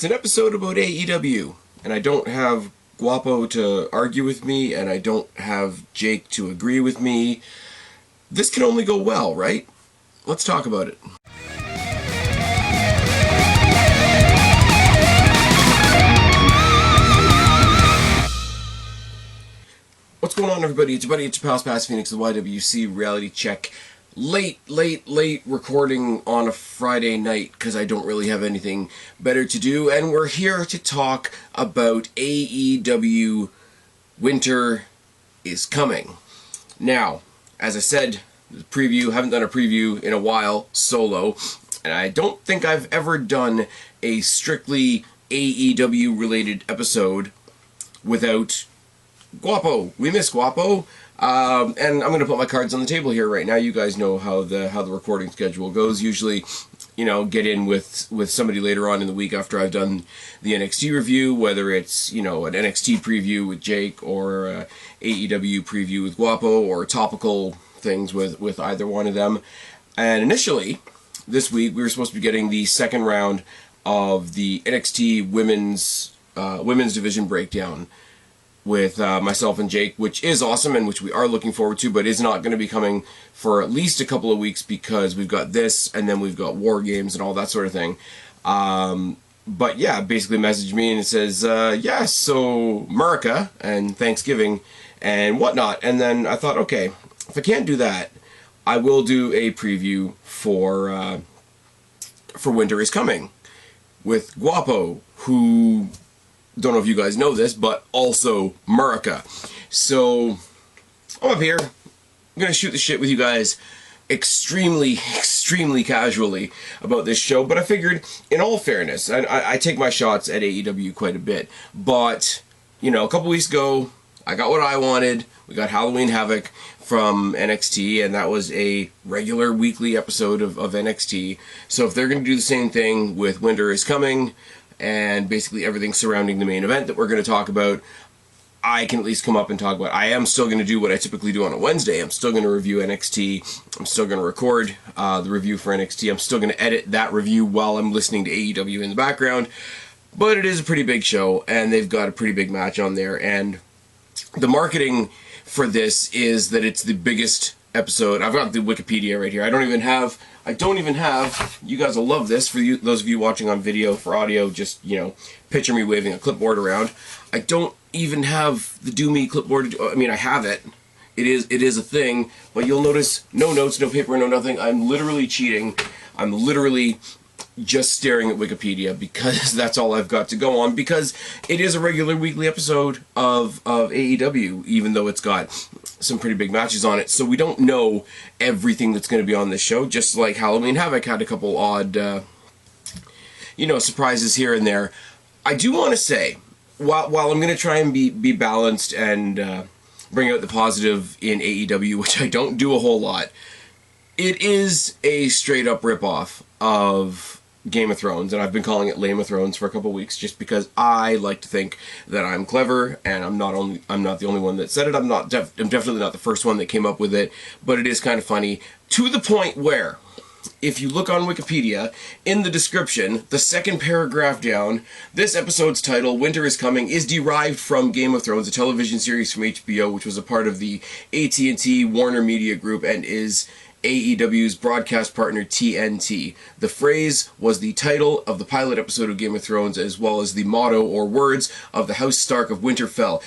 It's an episode about AEW, and I don't have Guapo to argue with me, and I don't have Jake to agree with me. This can only go well, right? Let's talk about it. What's going on, everybody? It's your buddy, it's your pal Spaz Phoenix, the YWC Reality Check. Late recording on a Friday night because I don't really have anything better to do, and we're here to talk about AEW Winter is Coming. Now, as I said, the preview, haven't done a preview in a while, solo, and I don't think I've ever done a strictly AEW related episode without Guapo. We miss Guapo. And I'm going to put my cards on the table here right now. You guys know how the recording schedule goes. Usually, get in with somebody later on in the week after I've done the NXT review, whether it's, an NXT preview with Jake or a AEW preview with Guapo or topical things with either one of them. And initially, this week, we were supposed to be getting the second round of the NXT women's division breakdown with myself and Jake, which is awesome and which we are looking forward to, but is not going to be coming for at least a couple of weeks because we've got this and then we've got War Games and all that sort of thing. But yeah, basically messaged me and it says, so America and Thanksgiving and whatnot. And then I thought, okay, if I can't do that, I will do a preview for Winter is Coming with Guapo, who... don't know if you guys know this, but also America. So, I'm up here. I'm going to shoot the shit with you guys extremely casually about this show, but I figured, in all fairness, I take my shots at AEW quite a bit, but, a couple weeks ago, I got what I wanted. We got Halloween Havoc from NXT, and that was a regular weekly episode of NXT. So if they're going to do the same thing with Winter is Coming, and basically everything surrounding the main event that we're going to talk about, I can at least come up and talk about. I am still going to do what I typically do on a Wednesday. I'm still going to review NXT. I'm still going to record the review for NXT. I'm still going to edit that review while I'm listening to AEW in the background. But it is a pretty big show, and they've got a pretty big match on there. And the marketing for this is that it's the biggest episode. I've got the Wikipedia right here. I don't even have, you guys will love this, for you, those of you watching on video. For audio, just, picture me waving a clipboard around. I don't even have the Do Me clipboard. I mean, I have it. It is a thing, but you'll notice no notes, no paper, no nothing. I'm literally cheating. I'm literally just staring at Wikipedia because that's all I've got to go on, because it is a regular weekly episode of AEW, even though it's got some pretty big matches on it. So we don't know everything that's going to be on this show, just like Halloween Havoc had a couple odd, surprises here and there. I do want to say, while I'm going to try and be balanced and bring out the positive in AEW, which I don't do a whole lot, it is a straight-up ripoff of Game of Thrones, and I've been calling it Lame of Thrones for a couple weeks just because I like to think that I'm clever, and I'm not the only one that said it. I'm definitely not the first one that came up with it, but it is kind of funny, to the point where, if you look on Wikipedia, in the description, the second paragraph down, this episode's title, Winter is Coming, is derived from Game of Thrones, a television series from HBO, which was a part of the AT&T Warner Media Group and is AEW's broadcast partner TNT. The phrase was the title of the pilot episode of Game of Thrones, as well as the motto or words of the House Stark of Winterfell.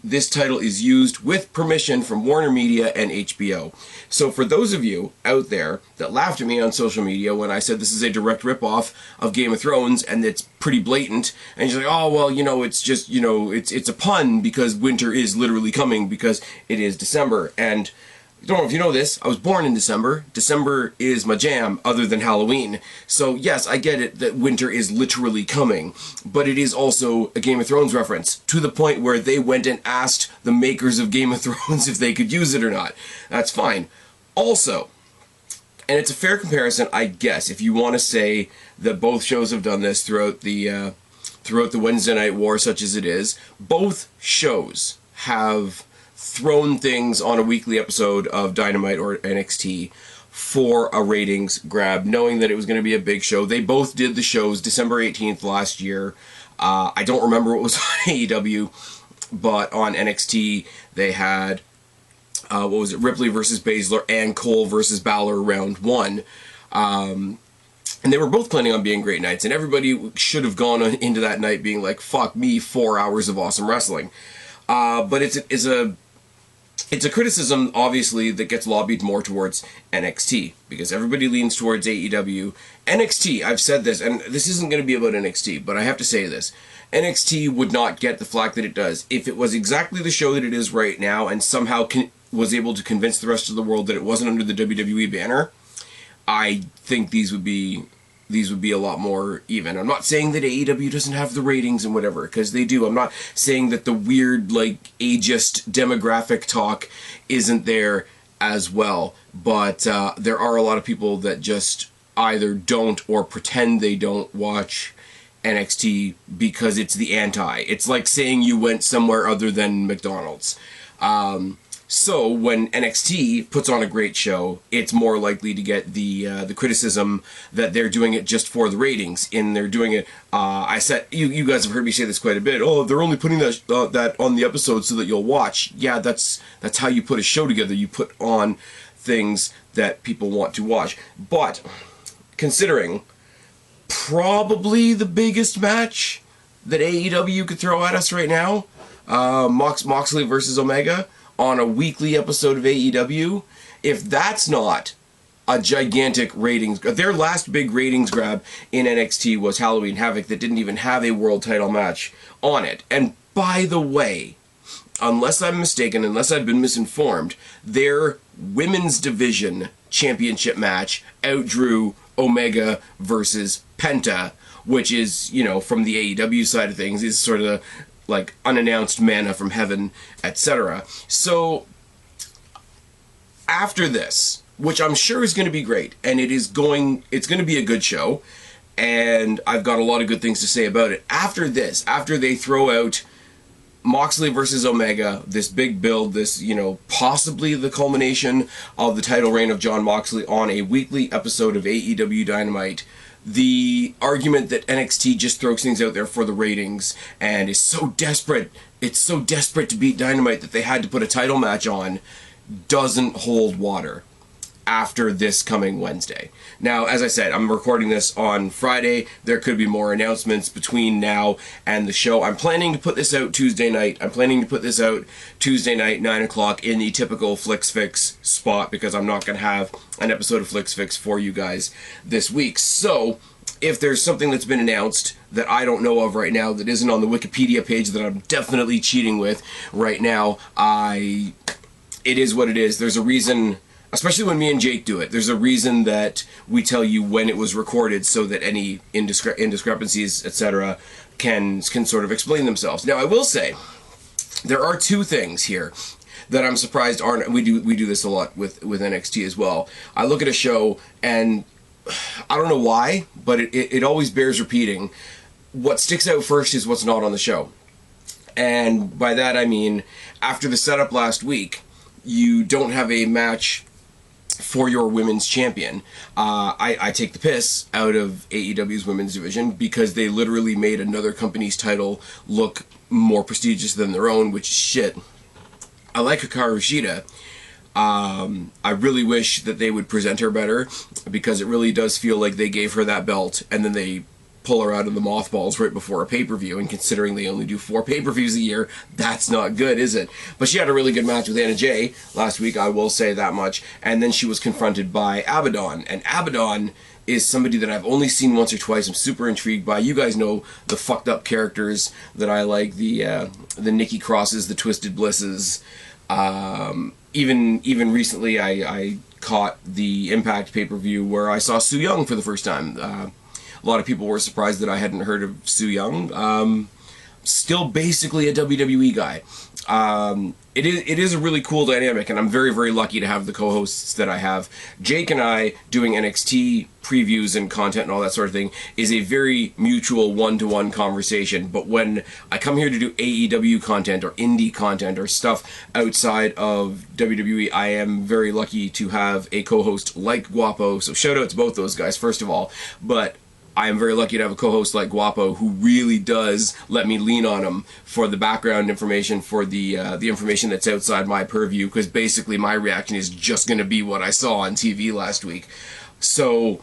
This title is used with permission from Warner Media and HBO. So for those of you out there that laughed at me on social media when I said this is a direct ripoff of Game of Thrones and it's pretty blatant, and you're like, oh well, it's just, it's a pun because winter is literally coming because it is December. And I don't know if you know this, I was born in December. December is my jam, other than Halloween. So yes, I get it that winter is literally coming, but it is also a Game of Thrones reference, to the point where they went and asked the makers of Game of Thrones if they could use it or not. That's fine. Also, and it's a fair comparison, I guess, if you want to say that both shows have done this throughout the Wednesday Night War, such as it is, both shows have thrown things on a weekly episode of Dynamite or NXT for a ratings grab, knowing that it was going to be a big show. They both did the shows December 18th last year. I don't remember what was on AEW, but on NXT they had what was it, Ripley versus Baszler and Cole versus Balor round 1. And they were both planning on being great nights, and everybody should have gone into that night being like, fuck me, 4 hours of awesome wrestling. But it's a criticism, obviously, that gets lobbied more towards NXT, because everybody leans towards AEW. NXT, I've said this, and this isn't going to be about NXT, but I have to say this. NXT would not get the flack that it does if it was exactly the show that it is right now and somehow was able to convince the rest of the world that it wasn't under the WWE banner. I think these would be a lot more even. I'm not saying that AEW doesn't have the ratings and whatever, because they do. I'm not saying that the weird, like, ageist demographic talk isn't there as well. But there are a lot of people that just either don't or pretend they don't watch NXT because it's the anti. It's like saying you went somewhere other than McDonald's. So when NXT puts on a great show, it's more likely to get the criticism that they're doing it just for the ratings. And they're doing it. I said you guys have heard me say this quite a bit. Oh, they're only putting that on the episode so that you'll watch. Yeah, that's how you put a show together. You put on things that people want to watch. But considering probably the biggest match that AEW could throw at us right now, Moxley versus Omega, on a weekly episode of AEW, if that's not a gigantic ratings... Their last big ratings grab in NXT was Halloween Havoc that didn't even have a world title match on it. And by the way, unless I'm mistaken, unless I've been misinformed, their women's division championship match outdrew Omega versus Penta, which is, you know, from the AEW side of things, is sort of like unannounced manna from heaven, etc. So after this, which I'm sure is going to be great, and it's going to be a good show, and I've got a lot of good things to say about it. After this, after they throw out Moxley versus Omega, this big build, this, you know, possibly the culmination of the title reign of Jon Moxley on a weekly episode of AEW Dynamite, the argument that NXT just throws things out there for the ratings and is so desperate, it's so desperate to beat Dynamite that they had to put a title match on, doesn't hold water after this coming Wednesday. Now, as I said, I'm recording this on Friday. There could be more announcements between now and the show. I'm planning to put this out Tuesday night. 9 o'clock in the typical Flix Fix spot, because I'm not going to have an episode of Flix Fix for you guys this week. So, if there's something that's been announced that I don't know of right now that isn't on the Wikipedia page that I'm definitely cheating with right now, it is what it is. There's a reason... Especially when me and Jake do it, there's a reason that we tell you when it was recorded so that any indiscrepancies, etc., can sort of explain themselves. Now, I will say, there are two things here that I'm surprised aren't... We do this a lot with NXT as well. I look at a show, and I don't know why, but it always bears repeating. What sticks out first is what's not on the show. And by that I mean, after the setup last week, you don't have a match for your women's champion. I take the piss out of AEW's women's division because they literally made another company's title look more prestigious than their own, which is shit. I like Hikaru Shida. I really wish that they would present her better, because it really does feel like they gave her that belt and then they pull her out of the mothballs right before a pay-per-view, and considering they only do 4 pay-per-views a year, that's not good, is it? But she had a really good match with Anna Jay last week, I will say that much, and then she was confronted by Abaddon, and Abaddon is somebody that I've only seen once or twice. I'm super intrigued by. You guys know the fucked up characters that I like, the Nikki Crosses, the Twisted Blisses. Even recently I caught the Impact pay-per-view where I saw Su Yung for the first time. A lot of people were surprised that I hadn't heard of Su Yung. still basically a WWE guy. It is a really cool dynamic, and I'm very, very lucky to have the co-hosts that I have. Jake and I doing NXT previews and content and all that sort of thing is a very mutual one-to-one conversation. But when I come here to do AEW content or indie content or stuff outside of WWE, I am very lucky to have a co-host like Guapo. So shout out to both those guys, first of all. But I am very lucky to have a co-host like Guapo who really does let me lean on him for the background information, for the information that's outside my purview, because basically my reaction is just going to be what I saw on TV last week. So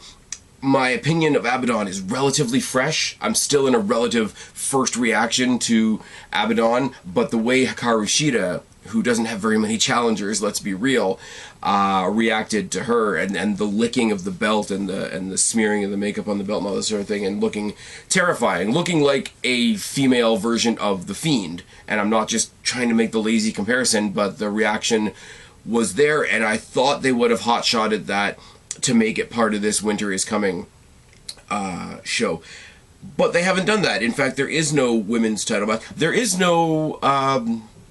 my opinion of Abaddon is relatively fresh. I'm still in a relative first reaction to Abaddon, but the way Hikaru Shida, who doesn't have very many challengers, let's be real, reacted to her, and the licking of the belt and the smearing of the makeup on the belt and all this sort of thing, and looking terrifying, looking like a female version of the Fiend. And I'm not just trying to make the lazy comparison, but the reaction was there, and I thought they would have hot-shotted that to make it part of this Winter is Coming show. But they haven't done that. In fact, there is no women's title match. There is no...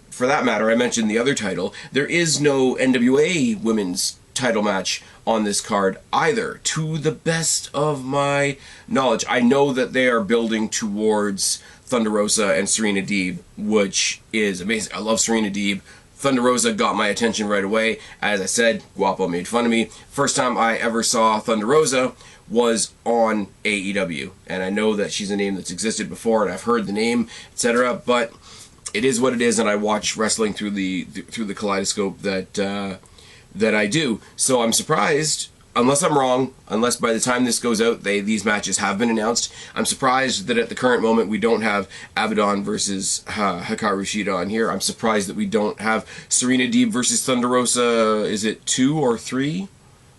for that matter, I mentioned the other title, there is no NWA women's title match on this card either, to the best of my knowledge. I know that they are building towards Thunder Rosa and Serena Deeb, which is amazing. I love Serena Deeb. Thunder Rosa got my attention right away. As I said, Guapo made fun of me. First time I ever saw Thunder Rosa was on AEW, and I know that she's a name that's existed before, and I've heard the name, etc., but it is what it is, and I watch wrestling through the kaleidoscope that I do. So I'm surprised, unless I'm wrong, unless by the time this goes out, these matches have been announced. I'm surprised that at the current moment we don't have Abaddon versus Hikaru Shida on here. I'm surprised that we don't have Serena Deeb versus Thunder Rosa. Is it 2 or 3?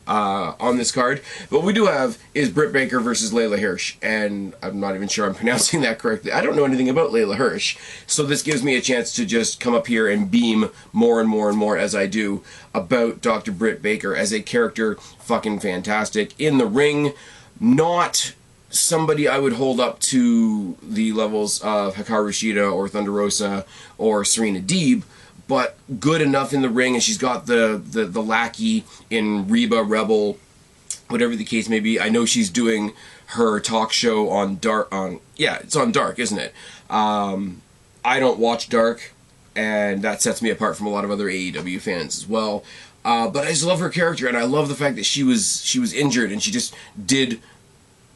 On this card. But what we do have is Britt Baker versus Layla Hirsch, and I'm not even sure I'm pronouncing that correctly. I don't know anything about Layla Hirsch, so this gives me a chance to just come up here and beam more and more and more as I do about Dr. Britt Baker as a character. Fucking fantastic. In the ring, not somebody I would hold up to the levels of Hikaru Shida or Thunder Rosa or Serena Deeb, but good enough in the ring, and she's got the lackey in Reba Rebel, whatever the case may be. I know she's doing her talk show on Dark. It's on Dark, isn't it? I don't watch Dark, and that sets me apart from a lot of other AEW fans as well. But I just love her character, and I love the fact that she was injured, and she just did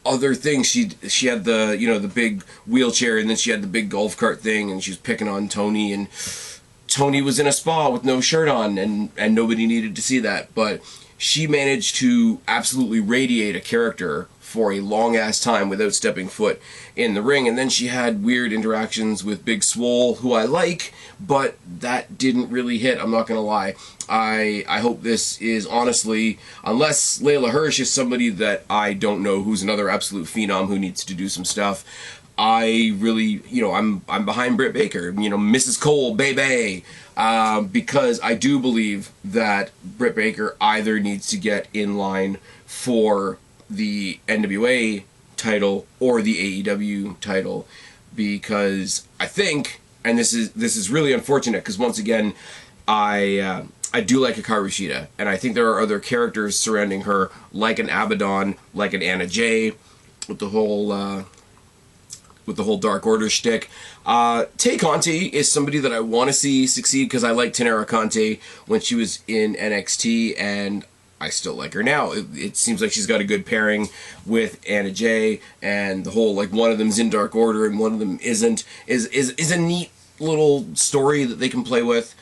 other things. She had the big wheelchair, and then she had the big golf cart thing, and she was picking on Tony, and Tony was in a spa with no shirt on, and nobody needed to see that, but she managed to absolutely radiate a character for a long-ass time without stepping foot in the ring. And then she had weird interactions with Big Swole, who I like, but that didn't really hit, I'm not gonna lie. I hope this is, honestly, unless Layla Hirsch is somebody that I don't know, who's another absolute phenom who needs to do some stuff, I really, I'm behind Britt Baker, Mrs. Cole, baby, because I do believe that Britt Baker either needs to get in line for the NWA title or the AEW title, because I think, and this is really unfortunate, because once again, I do like Hikaru Shida, and I think there are other characters surrounding her, like an Abaddon, like an Anna Jay, with the whole Dark Order shtick. Tay Conti is somebody that I want to see succeed, because I liked Tenera Conti when she was in NXT, and I still like her now. It seems like she's got a good pairing with Anna Jay, and the whole, one of them's in Dark Order and one of them isn't, is a neat little story that they can play with.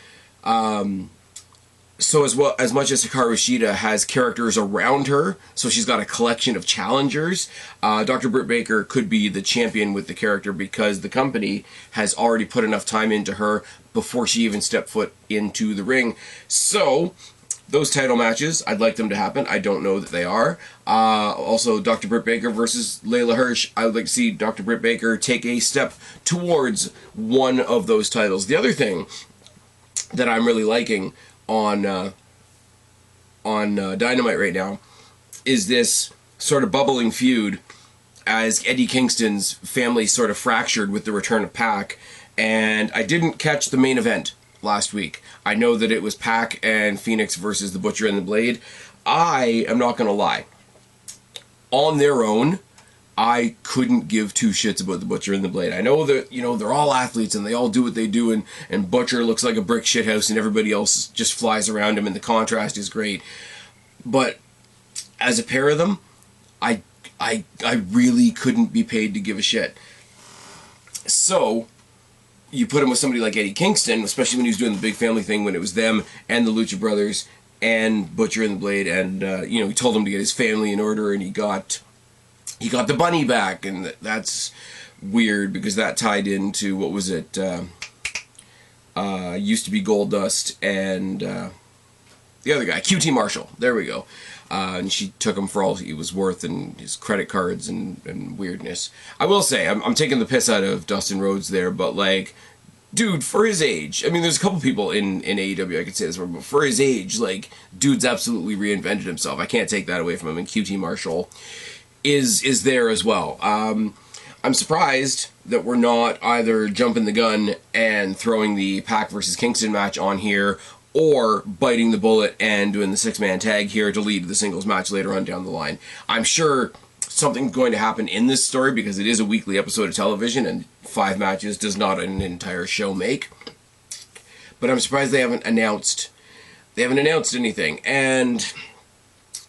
So as much as Hikaru Shida has characters around her, so she's got a collection of challengers, Dr. Britt Baker could be the champion with the character, because the company has already put enough time into her before she even stepped foot into the ring. So those title matches, I'd like them to happen. I don't know that they are. Also, Dr. Britt Baker versus Layla Hirsch. I would like to see Dr. Britt Baker take a step towards one of those titles. The other thing that I'm really liking on Dynamite right now is this sort of bubbling feud as Eddie Kingston's family sort of fractured with the return of Pac, and I didn't catch the main event last week. I know that it was Pac and Phoenix versus the Butcher and the Blade. I am not going to lie. On their own, I couldn't give two shits about the Butcher and the Blade. I know that, they're all athletes and they all do what they do, and Butcher looks like a brick shithouse and everybody else just flies around him, and the contrast is great. But as a pair of them, I really couldn't be paid to give a shit. So, you put him with somebody like Eddie Kingston, especially when he was doing the big family thing, when it was them and the Lucha Brothers and Butcher and the Blade, and, he told him to get his family in order, and he got the bunny back, and that's weird because that tied into, what was it, used to be Goldust and the other guy, QT Marshall. There we go. And she took him for all he was worth and his credit cards and weirdness. I will say, I'm taking the piss out of Dustin Rhodes there, but like, dude, for his age, I mean, there's a couple people in AEW I could say this for, but for his age, like, dude's absolutely reinvented himself. I can't take that away from him, and QT Marshall is there as well. I'm surprised that we're not either jumping the gun and throwing the Pac versus Kingston match on here, or biting the bullet and doing the six-man tag here to lead to the singles match later on down the line. I'm sure something's going to happen in this story because it is a weekly episode of television, and 5 matches does not an entire show make. But I'm surprised they haven't announced anything. And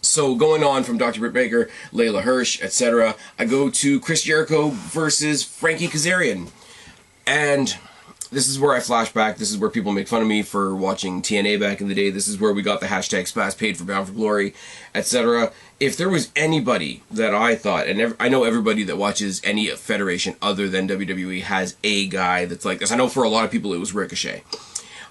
so going on from Dr. Britt Baker, Layla Hirsch, etc., I go to Chris Jericho versus Frankie Kazarian. And this is where I flash back. This is where people make fun of me for watching TNA back in the day. This is where we got the hashtag Spaz paid for Bound for Glory, etc. If there was anybody that I thought, and I know everybody that watches any federation other than WWE has a guy that's like this. I know for a lot of people it was Ricochet.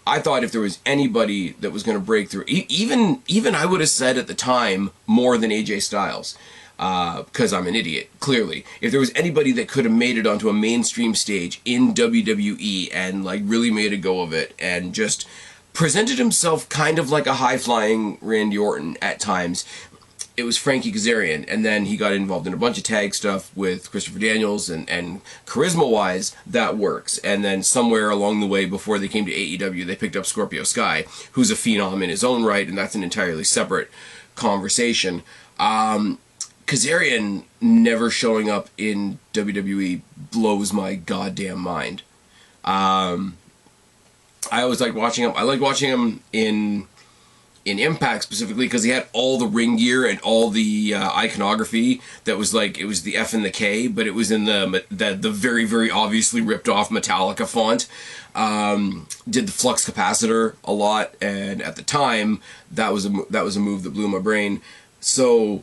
I thought if there was anybody that was going to break through, even I would have said at the time more than AJ Styles. Because I'm an idiot, clearly. If there was anybody that could have made it onto a mainstream stage in WWE and like really made a go of it and just presented himself kind of like a high-flying Randy Orton at times, it was Frankie Kazarian. And then he got involved in a bunch of tag stuff with Christopher Daniels, and charisma-wise, that works. And then somewhere along the way, before they came to AEW, they picked up Scorpio Sky, who's a phenom in his own right, and that's an entirely separate conversation. Kazarian never showing up in WWE blows my goddamn mind. I always liked watching him. I liked watching him in Impact specifically because he had all the ring gear and all the iconography that was like, it was the F and the K, but it was in the very, very obviously ripped off Metallica font. Did the flux capacitor a lot, and at the time that was a move that blew my brain. So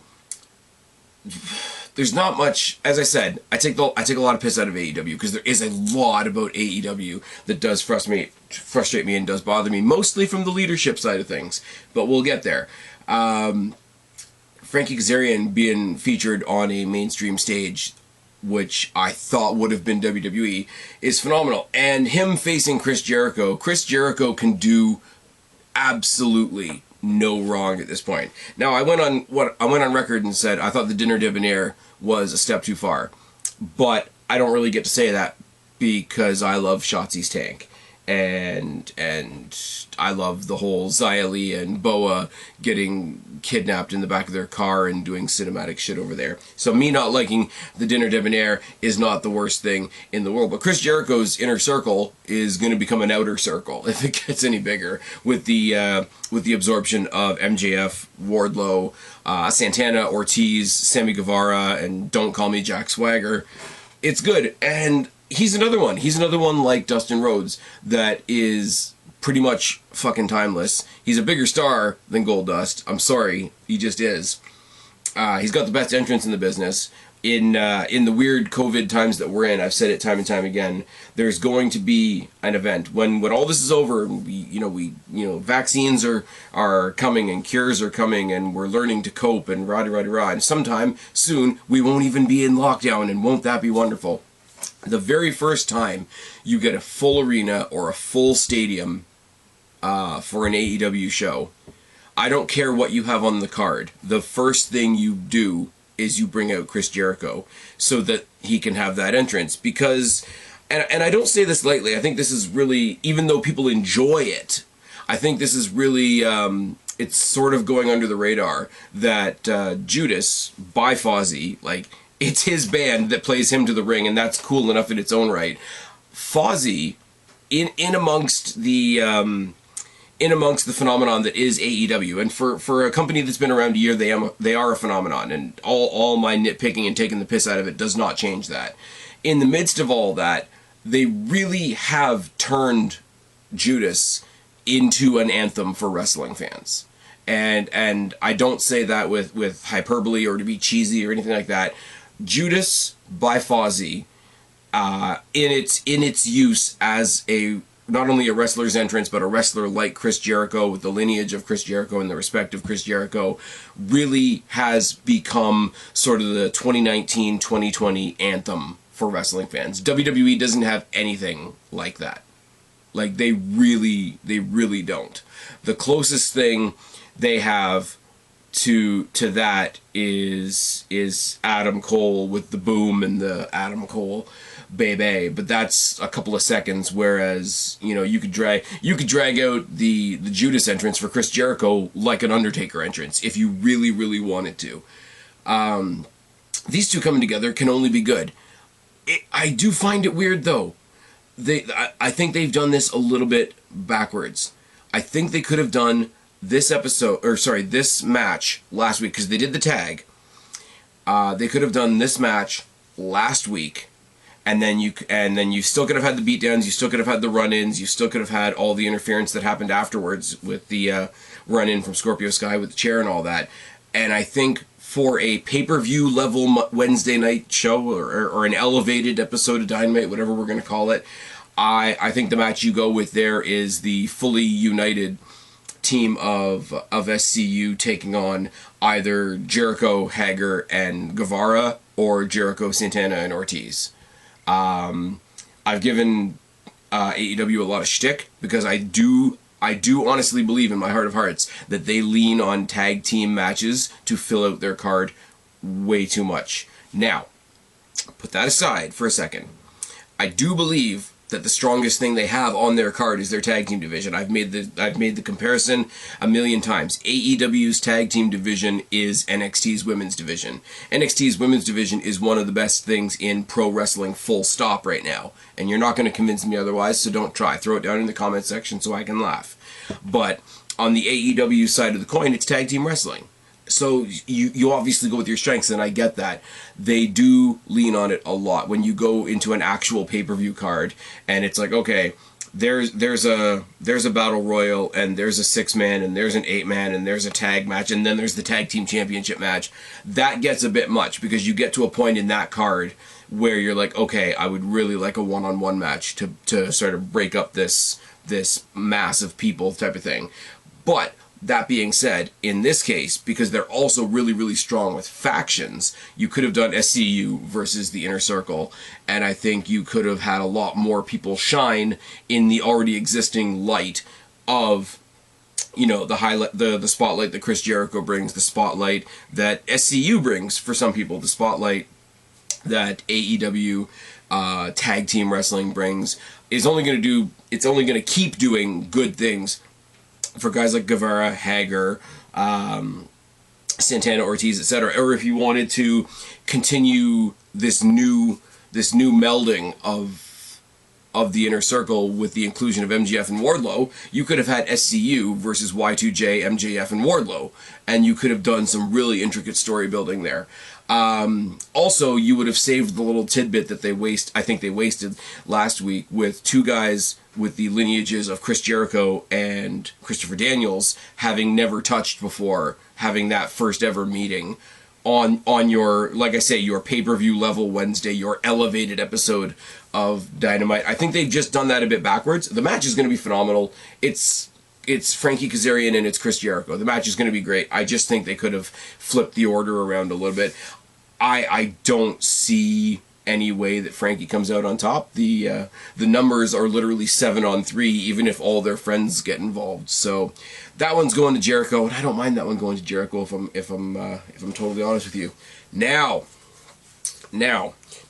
there's not much, as I said, I take a lot of piss out of AEW because there is a lot about AEW that does frustrate me and does bother me, mostly from the leadership side of things, but we'll get there. Frankie Kazarian being featured on a mainstream stage, which I thought would have been WWE, is phenomenal. And him facing Chris Jericho can do absolutely no wrong at this point. Now, I went on record and said I thought the Dinner Debonair was a step too far, but I don't really get to say that because I love Shotzi's tank, and I love the whole Xia Li and Boa getting kidnapped in the back of their car and doing cinematic shit over there. So me not liking the Dinner Debonair is not the worst thing in the world. But Chris Jericho's inner circle is going to become an outer circle if it gets any bigger with the absorption of MJF, Wardlow, Santana, Ortiz, Sammy Guevara, and Don't Call Me Jack Swagger. It's good, and he's another one like Dustin Rhodes that is pretty much fucking timeless. He's a bigger star than Goldust. I'm sorry, he just is. He's got the best entrance in the business. In the weird COVID times that we're in, I've said it time and time again, there's going to be an event when all this is over. We vaccines are coming and cures are coming, and we're learning to cope and rah. And sometime soon we won't even be in lockdown, and won't that be wonderful? The very first time you get a full arena or a full stadium for an AEW show, I don't care what you have on the card. The first thing you do is you bring out Chris Jericho so that he can have that entrance. Because, and I don't say this lightly, I think this is really, even though people enjoy it, I think this is really, it's sort of going under the radar that Judas, by Fozzy, like, it's his band that plays him to the ring, and that's cool enough in its own right. Fozzy, in amongst the phenomenon that is AEW, and for a company that's been around a year, they are a phenomenon, and all my nitpicking and taking the piss out of it does not change that. In the midst of all that, they really have turned Judas into an anthem for wrestling fans. And I don't say that with hyperbole or to be cheesy or anything like that. Judas by Fozzy, in its use as not only a wrestler's entrance, but a wrestler like Chris Jericho, with the lineage of Chris Jericho and the respect of Chris Jericho, really has become sort of the 2019-2020 anthem for wrestling fans. WWE doesn't have anything like that. Like, they really don't. The closest thing they have to that is Adam Cole with the boom and the Adam Cole baby, but that's a couple of seconds, whereas, you know, you could drag out the Judas entrance for Chris Jericho like an Undertaker entrance if you really wanted to. These two coming together can only be good. I do find it weird though. I think they've done this a little bit backwards. I think they could have done this match last week, because they did the tag. They could have done this match last week, and then you still could have had the beatdowns, you still could have had the run-ins, you still could have had all the interference that happened afterwards with the run-in from Scorpio Sky with the chair and all that. And I think for a pay-per-view level Wednesday night show, or an elevated episode of Dynamite, whatever we're going to call it, I think the match you go with there is the fully united team of SCU taking on either Jericho, Hager, and Guevara, or Jericho, Santana, and Ortiz. I've given AEW a lot of shtick because I do honestly believe in my heart of hearts that they lean on tag team matches to fill out their card way too much. Now, put that aside for a second. I do believe that the strongest thing they have on their card is their tag team division. I've made the comparison a million times. AEW's tag team division is NXT's women's division. NXT's women's division is one of the best things in pro wrestling, full stop, right now. And you're not going to convince me otherwise, so don't try. Throw it down in the comment section so I can laugh. But on the AEW side of the coin, it's tag team wrestling. So you obviously go with your strengths, and I get that. They do lean on it a lot when you go into an actual pay-per-view card, and it's like, okay, there's a battle royal, and there's a 6-man, and there's an 8-man, and there's a tag match, and then there's the tag team championship match. That gets a bit much, because you get to a point in that card where you're like, okay, I would really like a one-on-one match to sort of break up this mass of people type of thing. But that being said, in this case, because they're also really strong with factions, you could have done SCU versus the Inner Circle, and I think you could have had a lot more people shine in the already existing light of, you know, the spotlight that Chris Jericho brings, the spotlight that SCU brings for some people, the spotlight that AEW tag team wrestling brings. It's only going to keep doing good things for guys like Guevara, Hager, Santana, Ortiz, etc. Or if you wanted to continue this new melding of the Inner Circle with the inclusion of MJF and Wardlow, you could have had SCU versus Y2J, MJF, and Wardlow, and you could have done some really intricate story building there. Also, you would have saved the little tidbit that they wasted last week with two guys with the lineages of Chris Jericho and Christopher Daniels having never touched before, having that first ever meeting on your, like I say, your pay-per-view level Wednesday, your elevated episode of Dynamite. I think they've just done that a bit backwards. The match is going to be phenomenal. It's Frankie Kazarian and it's Chris Jericho. The match is going to be great. I just think they could have flipped the order around a little bit. I don't see any way that Frankie comes out on top. The numbers are literally 7-on-3, even if all their friends get involved. So that one's going to Jericho, and I don't mind that one going to Jericho if I'm totally honest with you. Now,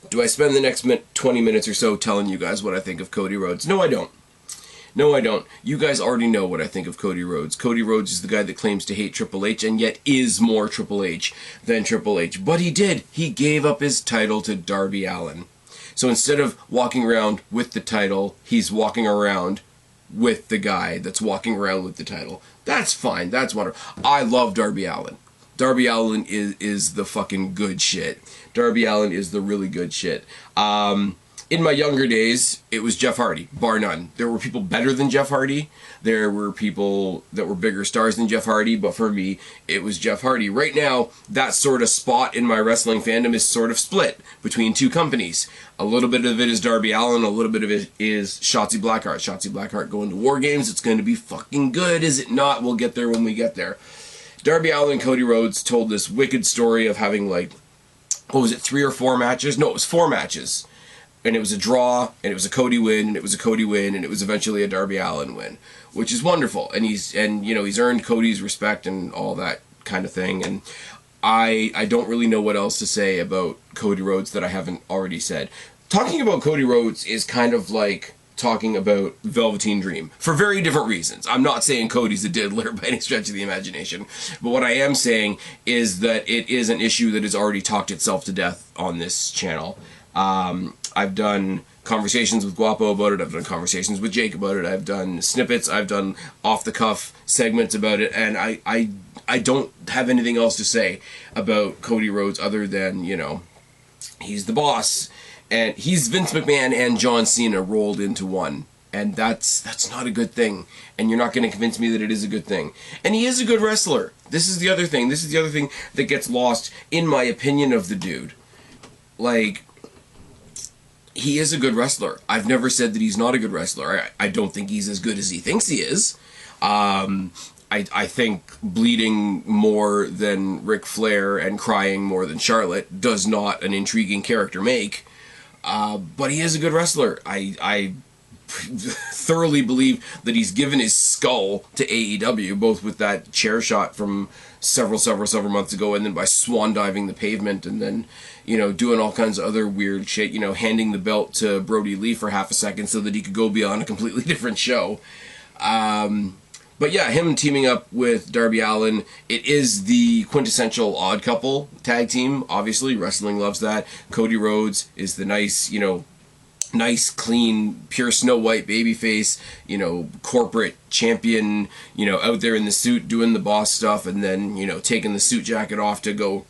do I spend the next 20 minutes or so telling you guys what I think of Cody Rhodes? No, I don't. No, I don't. You guys already know what I think of Cody Rhodes. Cody Rhodes is the guy that claims to hate Triple H and yet is more Triple H than Triple H. But he did. He gave up his title to Darby Allin. So instead of walking around with the title, he's walking around with the guy that's walking around with the title. That's fine. That's wonderful. I love Darby Allin. Darby Allin is the fucking good shit. Darby Allin is the really good shit. In my younger days, it was Jeff Hardy, bar none. There were people better than Jeff Hardy. There were people that were bigger stars than Jeff Hardy, but for me, it was Jeff Hardy. Right now, that sort of spot in my wrestling fandom is sort of split between two companies. A little bit of it is Darby Allin, a little bit of it is Shotzi Blackheart. Shotzi Blackheart going to War Games, it's going to be fucking good, is it not? We'll get there when we get there. Darby Allin and Cody Rhodes told this wicked story of having, like, what was it, 3 or 4 matches? No, it was 4 matches. And it was a draw, and it was a Cody win, and it was a Cody win, and it was eventually a Darby Allin win, which is wonderful. And he's earned Cody's respect and all that kind of thing. And I don't really know what else to say about Cody Rhodes that I haven't already said. Talking about Cody Rhodes is kind of like talking about Velveteen Dream for very different reasons. I'm not saying Cody's a diddler by any stretch of the imagination, but what I am saying is that it is an issue that has already talked itself to death on this channel. I've done conversations with Guapo about it, I've done conversations with Jake about it, I've done snippets, I've done off-the-cuff segments about it, and I don't have anything else to say about Cody Rhodes other than, he's the boss, and he's Vince McMahon and John Cena rolled into one, and that's not a good thing, and you're not going to convince me that it is a good thing. And he is a good wrestler. This is the other thing that gets lost in my opinion of the dude. Like, he is a good wrestler. I've never said that he's not a good wrestler. I don't think he's as good as he thinks he is. I think bleeding more than Ric Flair and crying more than Charlotte does not an intriguing character make. But he is a good wrestler. I thoroughly believe that he's given his skull to AEW, both with that chair shot from several months ago, and then by swan diving the pavement, and then doing all kinds of other weird shit, handing the belt to Brody Lee for half a second so that he could go be on a completely different show. But yeah, him teaming up with Darby Allin, it is the quintessential odd couple tag team. Obviously, wrestling loves that. Cody Rhodes is the nice, nice, clean, pure Snow White babyface, corporate champion, out there in the suit doing the boss stuff, and then, taking the suit jacket off to go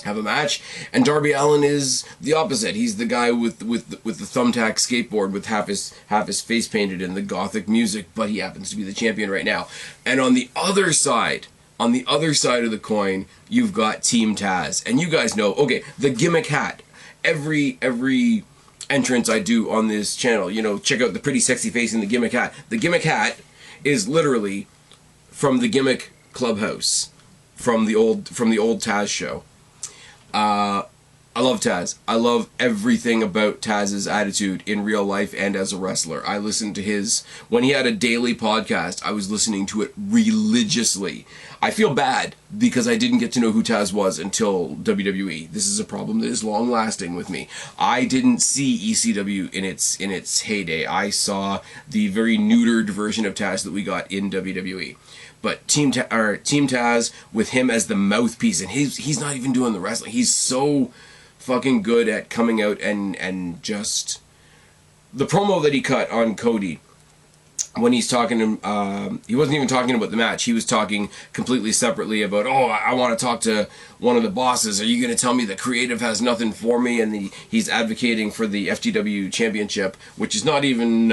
have a match. And Darby Allin is the opposite. He's the guy with the thumbtack skateboard with half his face painted in the gothic music, but he happens to be the champion right now. And on the other side of the coin, you've got Team Taz. And you guys know, okay, the gimmick hat. Every entrance I do on this channel, check out the pretty sexy face in the gimmick hat. The gimmick hat is literally from the Gimmick Clubhouse, from the old Taz show. I love Taz. I love everything about Taz's attitude in real life and as a wrestler. I listened to when he had a daily podcast, I was listening to it religiously. I feel bad because I didn't get to know who Taz was until WWE. This is a problem that is long lasting with me. I didn't see ECW in its heyday. I saw the very neutered version of Taz that we got in WWE. But Team Taz, with him as the mouthpiece, and he's not even doing the wrestling. He's so fucking good at coming out and just... The promo that he cut on Cody, when he's talking to he wasn't even talking about the match. He was talking completely separately about, I want to talk to one of the bosses. Are you going to tell me that creative has nothing for me? And he's advocating for the FTW championship, which is not even...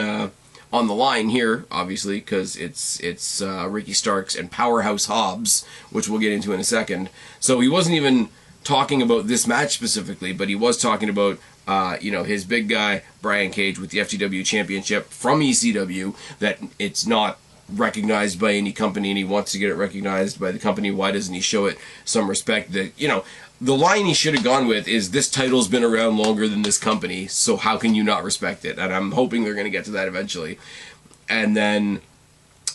on the line here, obviously, because it's Ricky Starks and Powerhouse Hobbs, which we'll get into in a second. So he wasn't even talking about this match specifically, but he was talking about his big guy Brian Cage with the FTW Championship from ECW, that it's not recognized by any company and he wants to get it recognized by the company. Why doesn't he show it some respect? That the line he should have gone with is, this title's been around longer than this company, so how can you not respect it? And I'm hoping they're going to get to that eventually. And then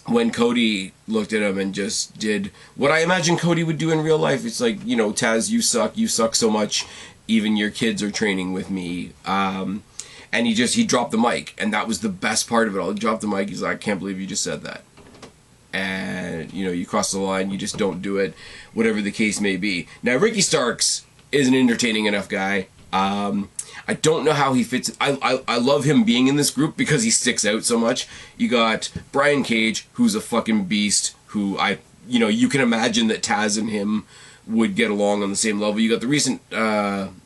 when Cody looked at him and just did what I imagine Cody would do in real life, it's like, you know, Taz, you suck so much, even your kids are training with me. And he dropped the mic, and that was the best part of it all. He dropped the mic, he's like, I can't believe you just said that. And, you know, you cross the line, you just don't do it, whatever the case may be. Now, Ricky Starks is an entertaining enough guy. I don't know how he fits. I love him being in this group because he sticks out so much. You got Brian Cage, who's a fucking beast, who you can imagine that Taz and him would get along on the same level. You got the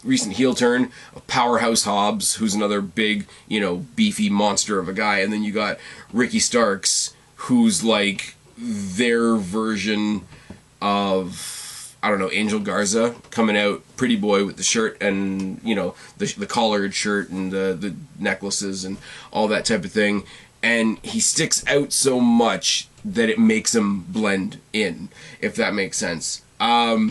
recent heel turn of Powerhouse Hobbs, who's another big, beefy monster of a guy. And then you got Ricky Starks, who's like their version of, I don't know, Angel Garza, coming out pretty boy with the shirt and, the collared shirt and the necklaces and all that type of thing. And he sticks out so much that it makes him blend in, if that makes sense. I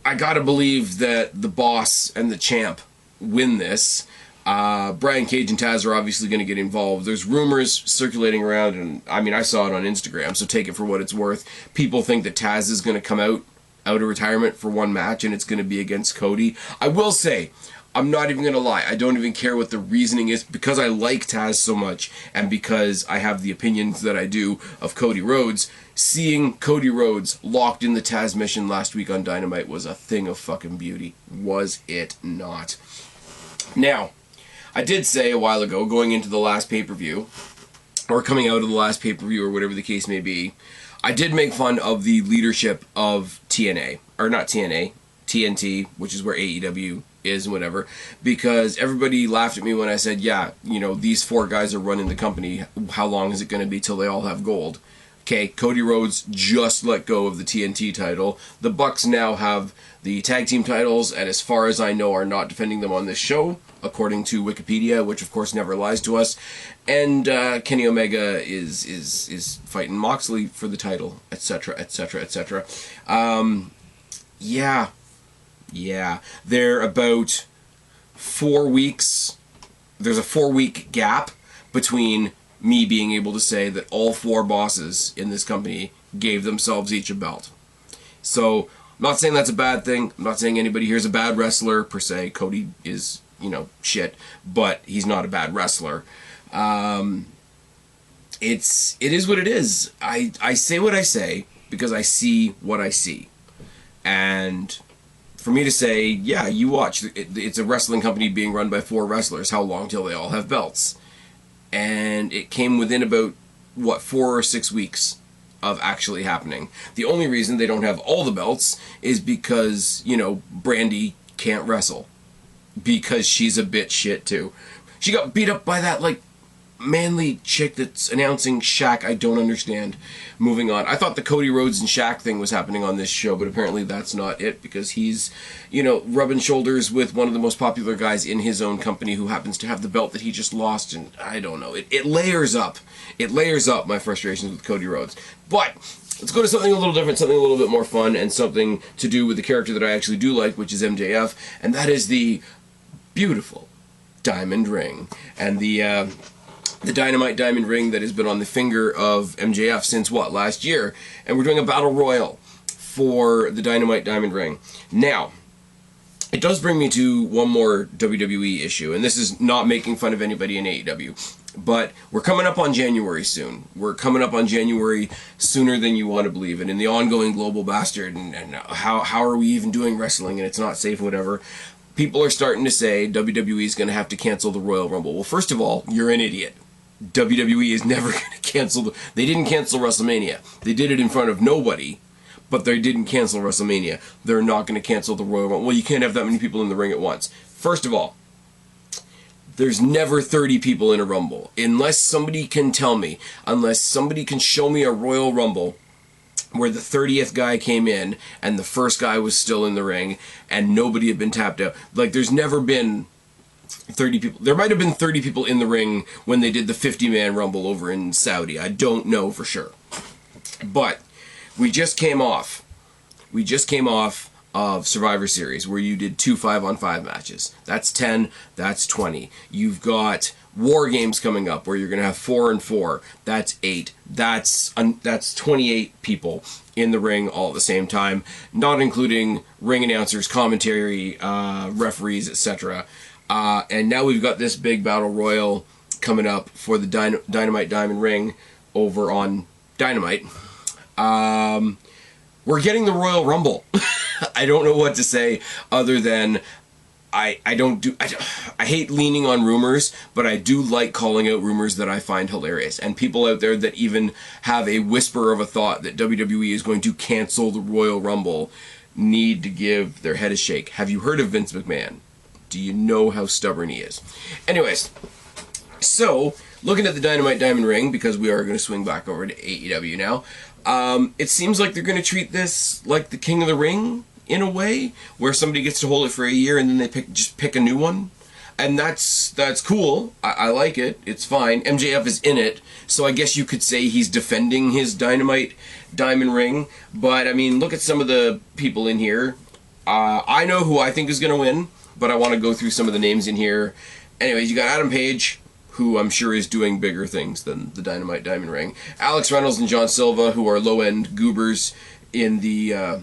gotta believe that the boss and the champ win this. Brian Cage and Taz are obviously going to get involved. There's rumors circulating around, and I saw it on Instagram, so take it for what it's worth. People think that Taz is going to come out of retirement for one match, and it's going to be against Cody. I will say, I'm not even going to lie, I don't even care what the reasoning is, because I like Taz so much, and because I have the opinions that I do of Cody Rhodes. Seeing Cody Rhodes locked in the Taz mission last week on Dynamite was a thing of fucking beauty. Was it not? Now, I did say a while ago, going into the last pay-per-view, or coming out of the last pay-per-view, or whatever the case may be, I did make fun of the leadership of TNA, or not TNA, TNT, which is where AEW is and whatever, because everybody laughed at me when I said, yeah, these four guys are running the company, how long is it going to be till they all have gold? Okay, Cody Rhodes just let go of the TNT title. The Bucks now have the tag team titles, and as far as I know, are not defending them on this show, according to Wikipedia, which of course never lies to us. And Kenny Omega is fighting Moxley for the title, etc., etc., etc. Yeah. They're about 4 weeks. There's a 4-week gap between me being able to say that all four bosses in this company gave themselves each a belt. So, I'm not saying that's a bad thing. I'm not saying anybody here is a bad wrestler, per se. Cody is, shit, but he's not a bad wrestler. It is what it is. I say what I say because I see what I see. And for me to say, yeah, you watch, it's a wrestling company being run by four wrestlers, how long till they all have belts? And it came within about, 4 or 6 weeks of actually happening. The only reason they don't have all the belts is because, Brandy can't wrestle. Because she's a bitch shit too. She got beat up by that, manly chick that's announcing Shaq. I don't understand. Moving on. I thought the Cody Rhodes and Shaq thing was happening on this show, but apparently that's not it, because he's, rubbing shoulders with one of the most popular guys in his own company who happens to have the belt that he just lost, and I don't know. It layers up. It layers up my frustrations with Cody Rhodes. But let's go to something a little different, something a little bit more fun, and something to do with the character that I actually do like, which is MJF, and that is the beautiful diamond ring. And the Dynamite diamond ring that has been on the finger of MJF since, last year. And we're doing a battle royal for the Dynamite diamond ring. Now, it does bring me to one more WWE issue, and this is not making fun of anybody in AEW, but we're coming up on January soon. We're coming up on January sooner than you want to believe, and in the ongoing global bastard, and how are we even doing wrestling, and it's not safe, whatever, people are starting to say WWE is going to have to cancel the Royal Rumble. Well, first of all, you're an idiot. WWE is never going to cancel. They didn't cancel WrestleMania. They did it in front of nobody, but they didn't cancel WrestleMania. They're not going to cancel the Royal Rumble. Well, you can't have that many people in the ring at once. First of all, there's never 30 people in a Rumble. Unless somebody can tell me, unless somebody can show me a Royal Rumble where the 30th guy came in and the first guy was still in the ring and nobody had been tapped out. There's never been 30 people. There might have been 30 people in the ring when they did the 50-man Rumble over in Saudi. I don't know for sure. But we just came off we just came off of Survivor Series, where you did 2 5-on-5 matches. That's 10, that's 20. You've got War Games coming up, where you're going to have 4-and-4. That's 8. That's 28 people in the ring all at the same time, not including ring announcers, commentary, referees, etc. And now we've got this big battle royal coming up for the Dynamite Diamond Ring over on Dynamite. We're getting the Royal Rumble. I don't know what to say other than I hate leaning on rumors, but I do like calling out rumors that I find hilarious. And people out there that even have a whisper of a thought that WWE is going to cancel the Royal Rumble need to give their head a shake. Have you heard of Vince McMahon? Do you know how stubborn he is? Anyways, so looking at the Dynamite Diamond Ring, because we are going to swing back over to AEW now, it seems like they're going to treat this like the King of the Ring in a way, where somebody gets to hold it for a year and then they pick a new one, and that's cool. I like it. It's fine. MJF is in it, so I guess you could say he's defending his Dynamite Diamond Ring. But I mean, look at some of the people in here. I know who I think is going to win, but I want to go through some of the names in here. Anyways, you got Adam Page, who I'm sure is doing bigger things than the Dynamite Diamond Ring. Alex Reynolds and John Silva, who are low-end goobers in the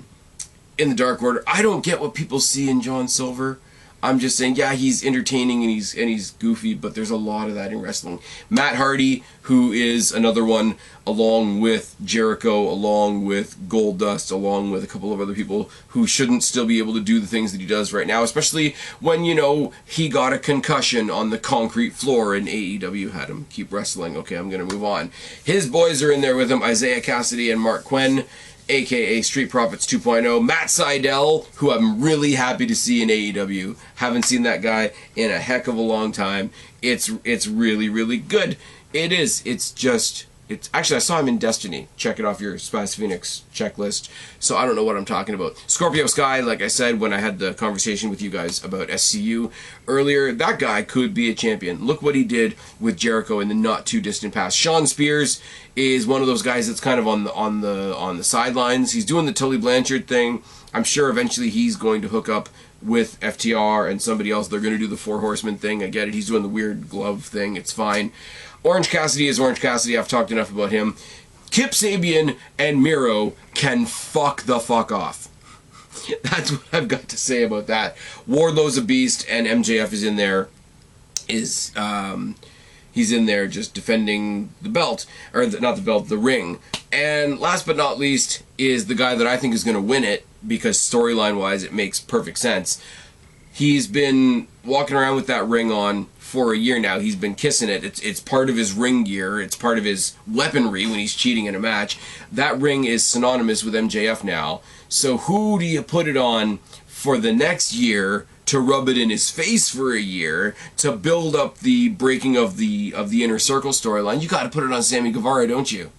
Dark Order. I don't get what people see in John Silver. I'm just saying, yeah, he's entertaining and he's goofy, but there's a lot of that in wrestling. Matt Hardy, who is another one, along with Jericho, along with Goldust, along with a couple of other people who shouldn't still be able to do the things that he does right now, especially when, you know, he got a concussion on the concrete floor and AEW had him keep wrestling. Okay, I'm going to move on. His boys are in there with him, Isaiah Cassidy and Mark Quinn, a.k.a. Street Profits 2.0. Matt Sydal, who I'm really happy to see in AEW. Haven't seen that guy in a heck of a long time. It's really, really good. It is. It's actually, I saw him in Destiny. Check it off your Spaz Phoenix checklist. So I don't know what I'm talking about. Scorpio Sky, like I said when I had the conversation with you guys about SCU earlier, that guy could be a champion. Look what he did with Jericho in the not too distant past. Shawn Spears is one of those guys that's kind of on the sidelines. He's doing the Tully Blanchard thing. I'm sure eventually he's going to hook up with FTR and somebody else. They're going to do the Four Horsemen thing. I get it. He's doing the weird glove thing. It's fine. Orange Cassidy is Orange Cassidy. I've talked enough about him. Kip Sabian and Miro can fuck the fuck off. That's what I've got to say about that. Wardlow's a beast, and MJF is in there. He's in there just defending the belt, or not the belt, the ring. And last but not least is the guy that I think is going to win it, because storyline-wise it makes perfect sense. He's been walking around with that ring on for a year now. He's been kissing it. It's part of his ring gear. It's part of his weaponry when he's cheating in a match. That ring is synonymous with MJF now. So who do you put it on for the next year to rub it in his face for a year to build up the breaking of the Inner Circle storyline? You got to put it on Sammy Guevara, don't you?